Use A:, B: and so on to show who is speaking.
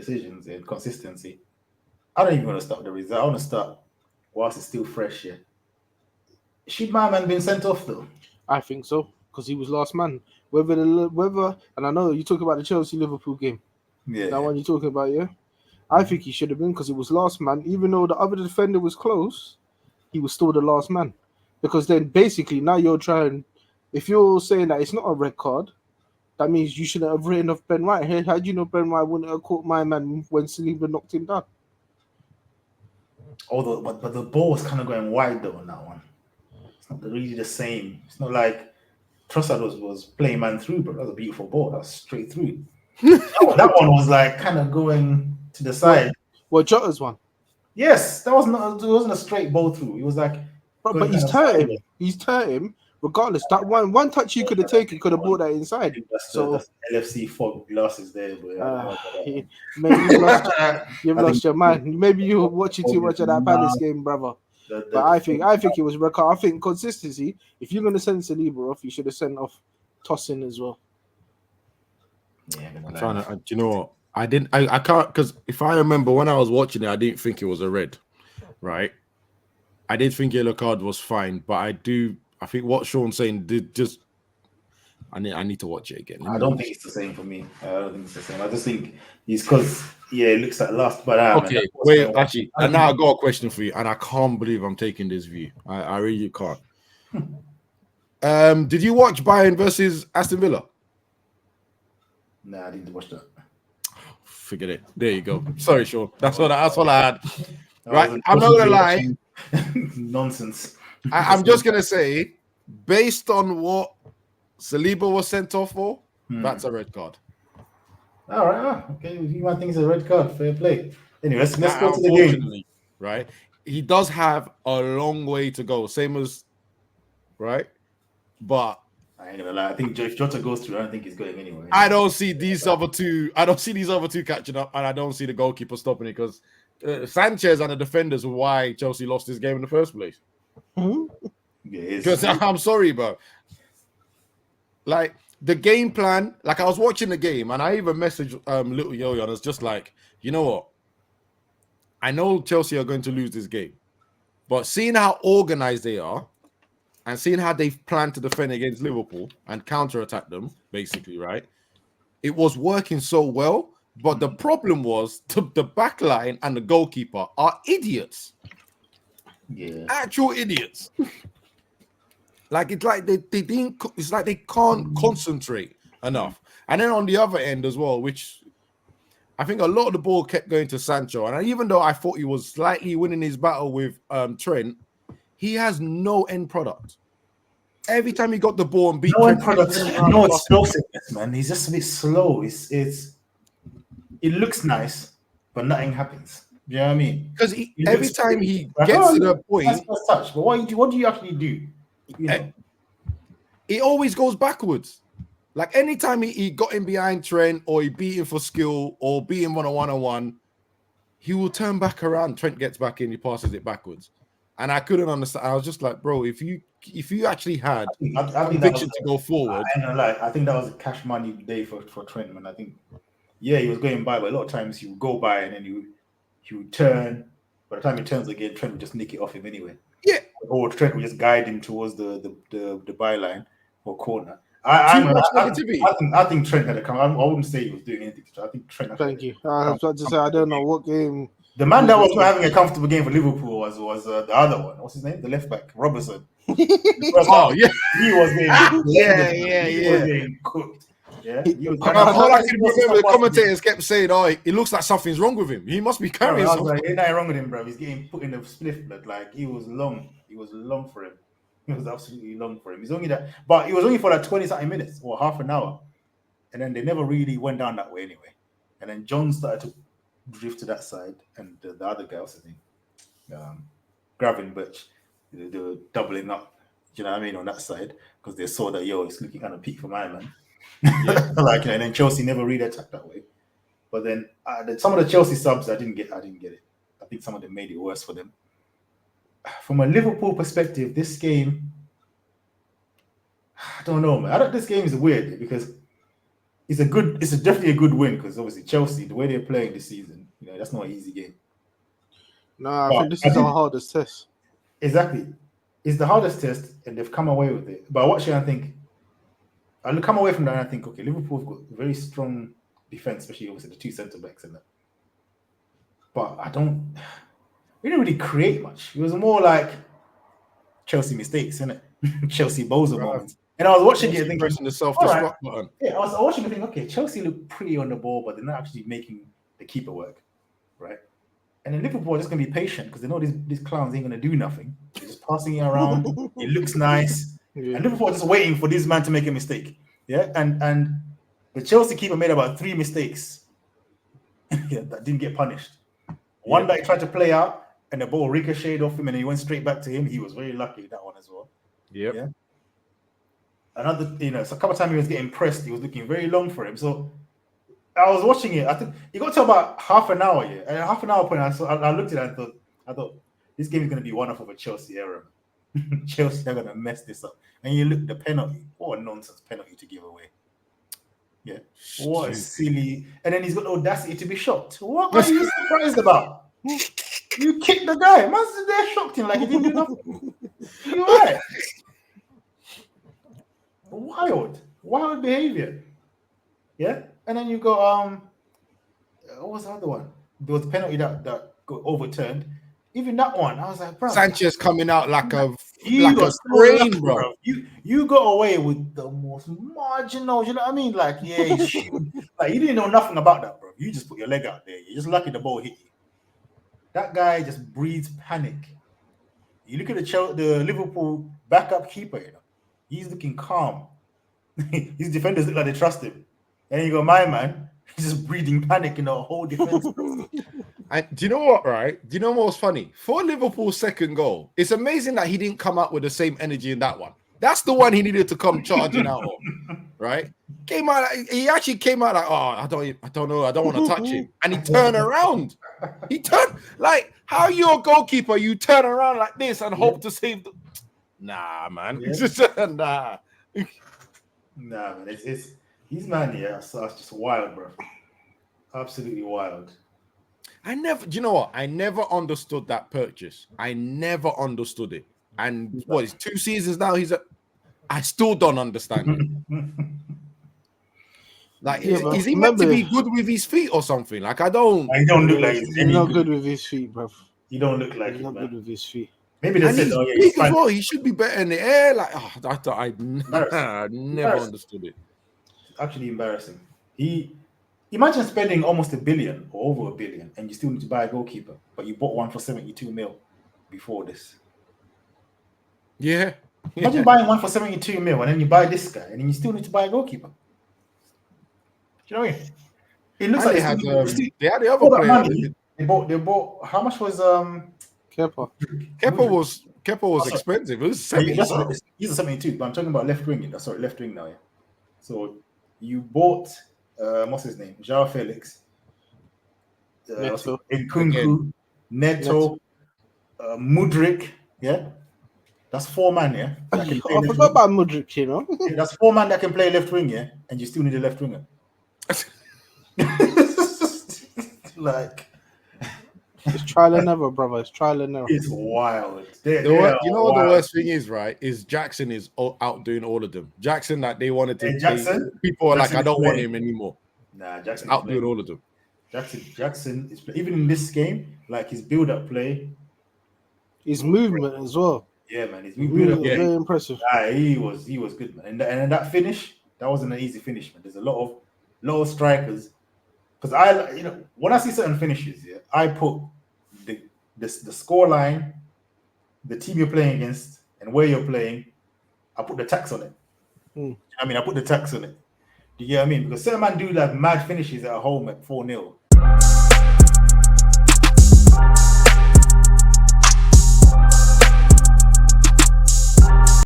A: decisions and consistency. I don't even want to start the result. I want to start whilst it's still fresh here. Should my man been sent off though?
B: I think so because he was last man. Whether and I know you talk about the Chelsea Liverpool game.
A: Yeah.
B: That one you're talking about, yeah. I think he should have been because it was last man. Even though the other defender was close, he was still the last man. Because then basically now you're trying. If you're saying that it's not a red card, that means you shouldn't have written off Ben White. How do you know Ben White wouldn't have caught my man when Saliba knocked him down?
A: Although, but the ball was kind of going wide though on that one. It's not really the same. It's not like Trossard was playing man through, but that was a beautiful ball. That was straight through. That one was like kind of going to the side.
B: Well, Jota's one.
A: Yes, that wasn't a straight ball through. It was like,
B: but he's turned him. He's turned him. Regardless, that one touch you could have taken could have brought that inside.
A: That's LFC fog glasses there, but
B: you've lost your mind. Maybe you were watching too much of that Palace game, brother. But I think it was record. I think consistency. If you're gonna send Saliba off, you should have sent off Tosin as well.
C: Yeah, I'm trying to. Do you know what? I can't, because if I remember when I was watching it, I didn't think it was a red, right? I did think yellow card was fine, but I think what Sean's saying did just. I need to watch it again.
A: I don't think it's the same for me. I don't think it's the same. I just think it's because it looks like last, but
C: okay. Wait, actually, and now I got a question for you, and I can't believe I'm taking this view. I really can't. Did you watch Bayern versus Aston Villa?
A: Nah, I didn't watch that.
C: Forget it. There you go. Sorry, Sean. That's all I had. Right, I'm not gonna lie.
A: Nonsense.
C: I'm just gonna say, based on what Saliba was sent off for, that's a red card.
A: All right. Okay, if you might think it's a red card, fair play. Anyway, let's go to the game.
C: Right, he does have a long way to go. Same as, right, but.
A: I ain't gonna lie. I think if Jota goes through, I don't think he's going anywhere.
C: I don't see these other two. I don't see these other two catching up, and I don't see the goalkeeper stopping it because Sanchez and the defenders were why Chelsea lost this game in the first place. Because I'm sorry, bro. Like the game plan, like I was watching the game, and I even messaged Little Yo-Yo, and it's just like, you know what? I know Chelsea are going to lose this game, but seeing how organized they are. And seeing how they've planned to defend against Liverpool and counter-attack them, basically, right? It was working so well, but the problem was the back line and the goalkeeper are idiots.
A: Yeah.
C: Actual idiots. Like, it's like it's like they can't concentrate enough. And then on the other end as well, which I think a lot of the ball kept going to Sancho. And even though I thought he was slightly winning his battle with Trent, he has no end product. Every time he got the ball and beat
A: no end product, no explosiveness, man. He's just a bit slow. It looks nice, but nothing happens. You know what I mean?
C: Because every time he gets to the point,
A: that's first touch. But what do you actually do? You know?
C: It always goes backwards. Like anytime he got in behind Trent or he beat him for skill or beat him on a one-on-one, he will turn back around. Trent gets back in, he passes it backwards. And I couldn't understand. I was just like, bro, if you actually had conviction to go forward.
A: I think that was a cash money day for Trent, man. I think, he was going by, but a lot of times he would go by and then he would turn. By the time he turns again, Trent would just nick it off him anyway.
C: Yeah.
A: Or Trent would just guide him towards the byline or corner. I think Trent had a come. I wouldn't say he was doing anything. I think Trent.
B: Thank you. I was about to say I don't know what game.
A: The man that was not having a comfortable game for Liverpool was the other one. What's his name? The left back, Robertson.
C: Yeah,
A: he was getting cooked. Yeah,
C: all I can remember, the commentators kept saying, "Oh, it looks like something's wrong with him. He must be carrying something."
A: Like, ain't nothing wrong with him, bro. He's getting put in the spliff blood. Like he was long. He was long for him. He was absolutely long for him. He's only that, but it was only for like 20-something minutes or half an hour, and then they never really went down that way anyway. And then John started to drift to that side, and the other guy, what's his name, Gravenberch, they were doubling up. Do you know what I mean, on that side, because they saw that it's looking kind of peak for my man. Yeah. And then Chelsea never really attacked that way. But then some of the Chelsea subs, I didn't get it. I think some of them made it worse for them. From a Liverpool perspective, this game, I don't know, man. This game is weird because it's definitely a good win because obviously Chelsea, the way they're playing this season, that's not an easy game.
B: No, I
A: But
B: think this is our hardest test.
A: Exactly. It's the hardest test, and they've come away with it. But watching, I'll come away from that and I think, okay, Liverpool's got very strong defense, especially obviously the two centre backs in that. But we didn't really create much. It was more like Chelsea mistakes, isn't it? Chelsea Bozo moments. And I was watching it thinking,
C: pressing the
A: all right.
C: self-destruct button.
A: Yeah, I was watching it thinking, okay, Chelsea look pretty on the ball, but they're not actually making the keeper work, right? And then Liverpool are just going to be patient because they know these clowns ain't going to do nothing. They're just passing it around. It looks nice. Yeah. And Liverpool are just waiting for this man to make a mistake. Yeah, and the Chelsea keeper made about 3 mistakes that didn't get punished. One that he tried to play out, and the ball ricocheted off him, and he went straight back to him. He was very lucky with that one as well.
C: Yep.
A: Yeah. Another, so a couple of times he was getting pressed. He was looking very long for him. So I was watching it. I think it got to about half an hour. Yeah, and half an hour point, I looked at it and I thought this game is going to be one off of a Chelsea error. Chelsea are going to mess this up. And you look at the penalty. What a nonsense penalty to give away. Yeah. What a silly. And then he's got the audacity to be shocked. What are you surprised about? You kicked the guy. Man's there shocked him like he didn't do nothing. You're right. Wild behavior. Yeah. And then you go, what was the other one? There was a penalty that got overturned. Even that one, I was like, bro.
C: Sanchez coming out like a brain, bro.
A: You got away with the most marginal, you know what I mean? Like, yeah, like you didn't know nothing about that, bro. You just put your leg out there. You're just lucky the ball hit you. That guy just breeds panic. You look at the Liverpool backup keeper, he's looking calm. His defenders look like they trust him. And you go, my man, he's just breeding panic in the whole defense.
C: And do you know what, right? Do you know what's funny? For Liverpool's second goal, it's amazing that he didn't come out with the same energy in that one. That's the one he needed to come charging out of, right? He actually came out like, oh, I don't know, I don't want to touch him. And he turned around. He turned, like, how you're a goalkeeper, you turn around like this and hope to save the... Nah, man.
A: Yeah.
C: Nah.
A: Nah, man, he's man, yeah, so it's just wild, bro. Absolutely wild.
C: Do you know what? I never understood that purchase. I never understood it. And what, it's 2 seasons now? I still don't understand it. Like, is he meant to be good with his feet or something? Like, I don't.
A: He don't look like
B: he's not good with his feet, bro.
A: He don't look like
B: he's not good with his feet.
A: Maybe they said,
C: oh yeah, he's as well. He should be better in the air. Like, I never understood it.
A: It's actually embarrassing. Imagine spending almost $1 billion or over $1 billion, and you still need to buy a goalkeeper, but you bought one for 72 mil before this.
C: Yeah.
A: Imagine buying one for 72 mil, and then you buy this guy, and then you still need to buy a goalkeeper. Do you know what I mean? It looks like
C: they had the other player.
A: They bought. How much was
B: Kepa?
C: Kepa was expensive. It was 70.
A: He's a 72, but I'm talking about left wing. Sorry, left wing now. Yeah. So you bought what's his name? João Felix, Nkunku, Neto, Mudryk. Yeah, that's 4 man. Yeah,
B: I forgot about Mudryk.
A: Yeah, that's 4 man that can play left wing. Yeah, and you still need a left winger. Like.
B: It's trial and error, brother. It's trial and error.
A: It's wild.
C: You know what the worst thing is, right? Is Jackson is outdoing all of them. Jackson, like they wanted to. People are like, I don't want him anymore.
A: Nah, Jackson
C: outdoing all of them.
A: Jackson is even in this game, like his build-up play,
B: his movement as well.
A: Yeah, man, his movement was
B: very impressive.
A: He was good, man. And that finish, that wasn't an easy finish, man. There's a lot of strikers. Because when I see certain finishes, yeah, I put the score line, the team you're playing against, and where you're playing. I put the tax on it. I put the tax on it. Do you get what I mean? Because certain man do like mad finishes at home at 4-0,